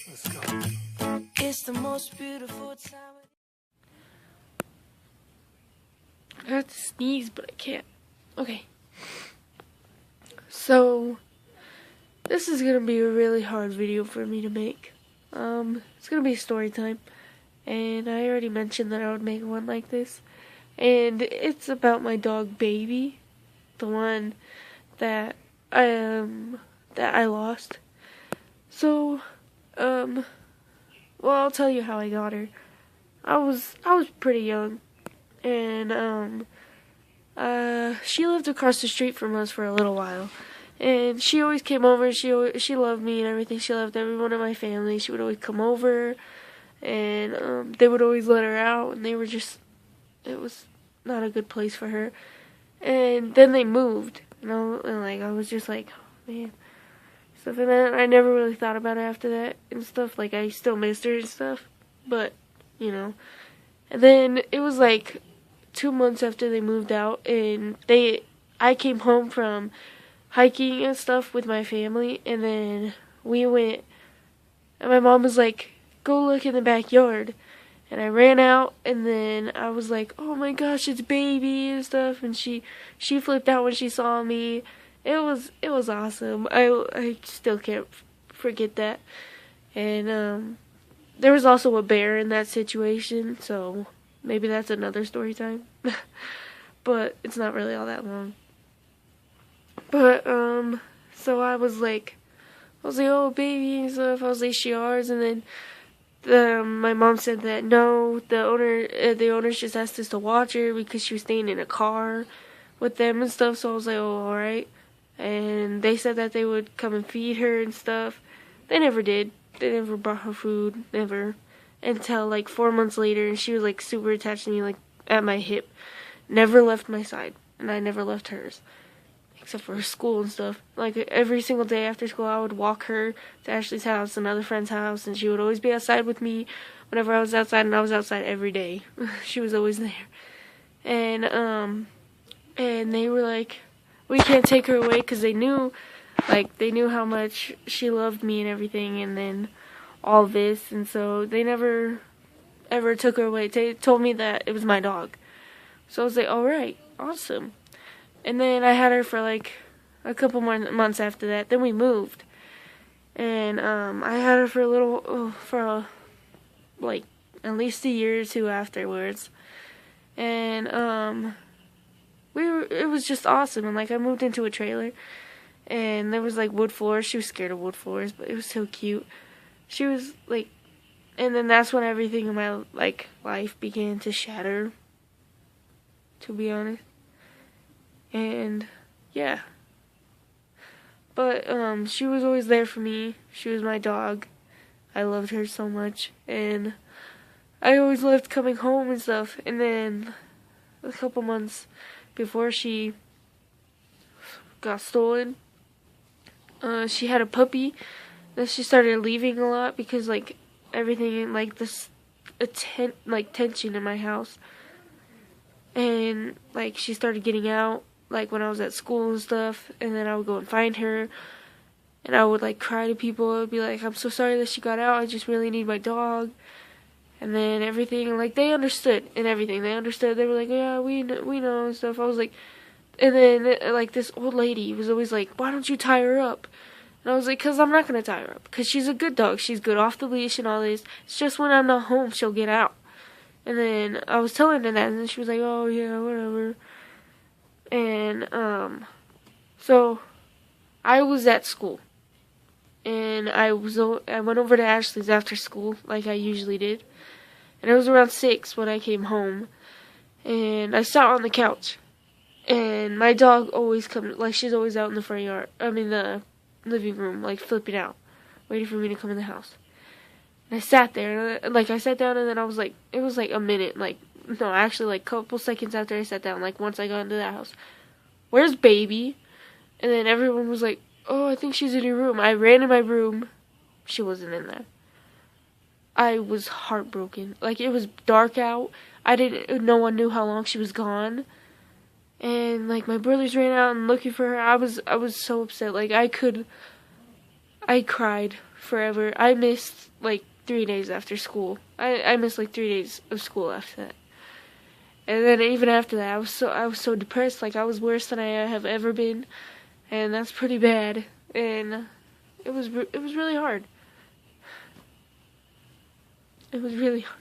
Let's go. It's the most beautiful time. I have to sneeze, but I can't. Okay. So, this is gonna be a really hard video for me to make. It's gonna be story time. And I already mentioned that I would make one like this. And it's about my dog Baby. The one that I lost. So, well, I'll tell you how I got her. I was pretty young, and she lived across the street from us for a little while, and she always came over. She loved me and everything. She loved everyone in my family. She would always come over, and they would always let her out, and it was not a good place for her. And then they moved, and I was just like, oh, man. Stuff, and then I never really thought about it after that and stuff. Like, I still missed her and stuff, but and then it was like 2 months after they moved out, and I came home from hiking and stuff with my family, and then we went, and my mom was like, go look in the backyard, and I ran out, and then I was like, oh my gosh, it's Baby and stuff, and she flipped out when she saw me. It was awesome. I still can't forget that. And there was also a bear in that situation, so maybe that's another story time. But it's not really all that long. But so I was like, oh, Baby and stuff. I was like, she ours, and then my mom said that no, the owners just asked us to watch her because she was staying in a car with them and stuff. So I was like, oh, all right. And they said that they would come and feed her and stuff. They never did. They never brought her food, never. Until like 4 months later, and she was like super attached to me, like at my hip. Never left my side, and I never left hers. Except for school and stuff. Like every single day after school, I would walk her to Ashley's house, another friend's house, and she would always be outside with me whenever I was outside, and I was outside every day. She was always there. And they were like, we can't take her away, because they knew how much she loved me and everything, and then all this, and so they never ever took her away. They told me that it was my dog. So I was like, alright, awesome. And then I had her for like a couple more months after that. Then we moved, and I had her for like at least a year or two afterwards, and it was just awesome. And like, I moved into a trailer, and there was like wood floors. She was scared of wood floors, but it was so cute. She was like, and then that's when everything in my like life began to shatter, to be honest. And yeah, but she was always there for me. She was my dog. I loved her so much, and I always loved coming home and stuff. And then a couple months before she got stolen, she had a puppy. Then she started leaving a lot because like everything, like this tension in my house, and like she started getting out like when I was at school and stuff, and then I would go and find her, and I would like cry to people. I would be like, I'm so sorry that she got out, I just really need my dog. And then everything, like, they understood and everything. They understood. They were like, yeah, we know and stuff. I was like, and then, like, this old lady was always like, why don't you tie her up? And I was like, because I'm not going to tie her up. Because she's a good dog. She's good off the leash and all this. It's just when I'm not home, she'll get out. And then I was telling her that, and then she was like, oh, yeah, whatever. And, so I was at school. And I went over to Ashley's after school, like I usually did. And it was around 6 when I came home. And I sat on the couch. And my dog always comes, like, she's always out in the front yard. The living room, like, flipping out, waiting for me to come in the house. And I sat there, and I sat down, and then I was like, it was like a minute, like, no, actually, like, a couple seconds after I sat down, like, once I got into the house. Where's Baby? And then everyone was like, oh, I think she's in your room. I ran in my room. She wasn't in there. I was heartbroken. Like, it was dark out. No one knew how long she was gone. And, like, my brothers ran out and looking for her. I was so upset. Like, I I cried forever. I missed like 3 days after school. I missed like 3 days of school after that. And then even after that, I was so depressed. Like, I was worse than I have ever been, and that's pretty bad. And it was really hard. It was really hard.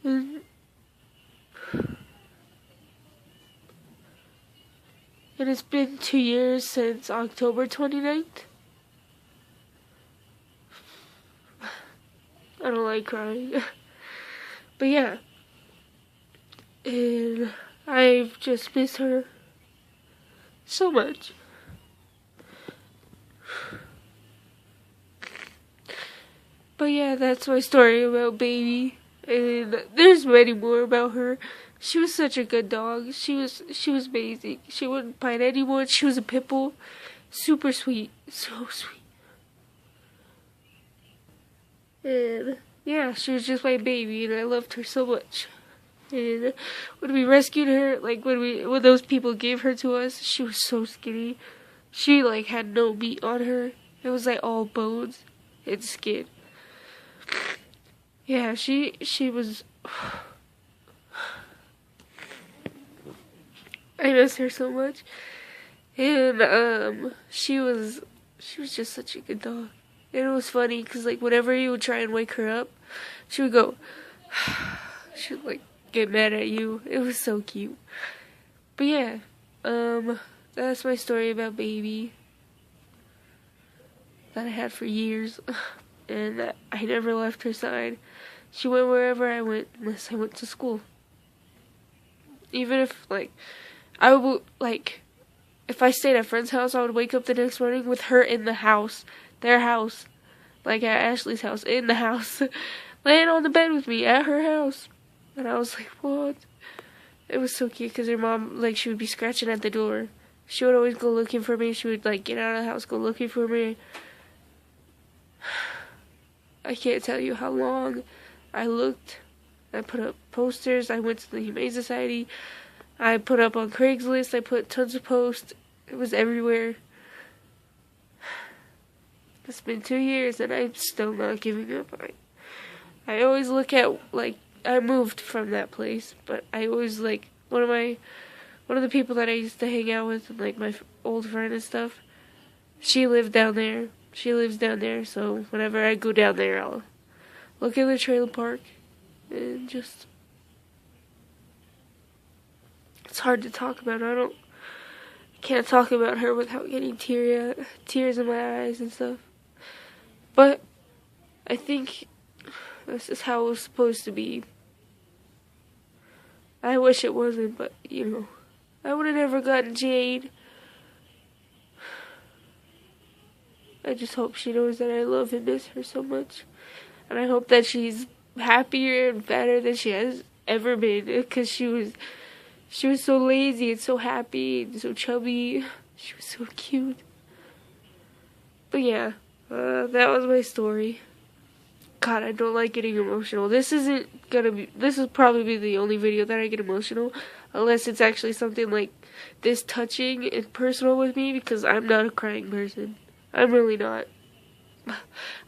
And it's been 2 years since October 29th. I don't like crying. But yeah. And I've just missed her so much. But yeah, that's my story about Baby. And there's many more about her. She was such a good dog. She was amazing. She wouldn't bite anyone. She was a pit bull. Super sweet. So sweet. And yeah, she was just my baby, and I loved her so much. And when we rescued her, like when those people gave her to us, she was so skinny. She like had no meat on her. It was like all bones and skin. Yeah, she was. I miss her so much. And she was just such a good dog. And it was funny because like whenever you would try and wake her up, she would go. She would like get mad at you. It was so cute. But yeah, that's my story about Baby that I had for years, and I never left her side. She went wherever I went, unless I went to school. Even if like I would like, if I stayed at a friend's house, I would wake up the next morning with her in the house, their house, like at Ashley's house, in the house, laying on the bed with me at her house. And I was like, what? It was so cute because her mom, like, she would be scratching at the door. She would always go looking for me. She would, like, get out of the house, go looking for me. I can't tell you how long I looked. I put up posters. I went to the Humane Society. I put up on Craigslist. I put tons of posts. It was everywhere. It's been 2 years and I'm still not giving up. I always look at, like, I moved from that place, but I always, like, one of the people that I used to hang out with, like my old friend and stuff, she lived down there. She lives down there, so whenever I go down there, I'll look at the trailer park and just, it's hard to talk about. I can't talk about her without getting tears in my eyes and stuff. But I think this is how it was supposed to be. I wish it wasn't, but, you know, I would have never gotten Jade. I just hope she knows that I love and miss her so much. And I hope that she's happier and fatter than she has ever been. Because she was so lazy and so happy and so chubby. She was so cute. But yeah, that was my story. God, I don't like getting emotional. This will probably be the only video that I get emotional, unless it's actually something like this touching and personal with me, because I'm not a crying person. I'm really not.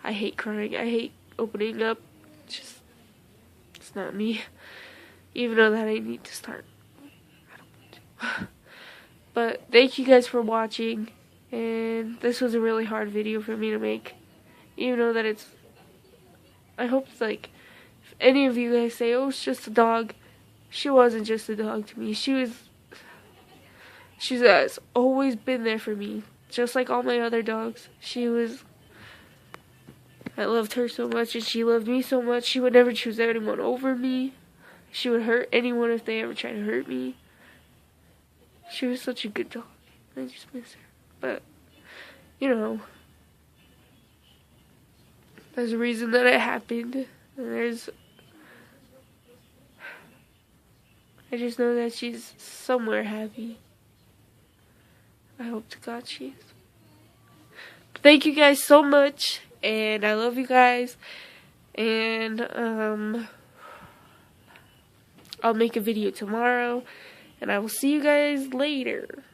I hate crying. I hate opening up. It's not me. Even though that I need to start. I don't want to. But thank you guys for watching, and this was a really hard video for me to make, even though that I hope, like, if any of you guys say, oh, it's just a dog, she wasn't just a dog to me. She has always been there for me, just like all my other dogs. I loved her so much, and she loved me so much. She would never choose anyone over me. She would hurt anyone if they ever tried to hurt me. She was such a good dog. I just miss her. But, you know, there's a reason that it happened. And I just know that she's somewhere happy. I hope to God she is. Thank you guys so much, and I love you guys. And I'll make a video tomorrow, and I will see you guys later.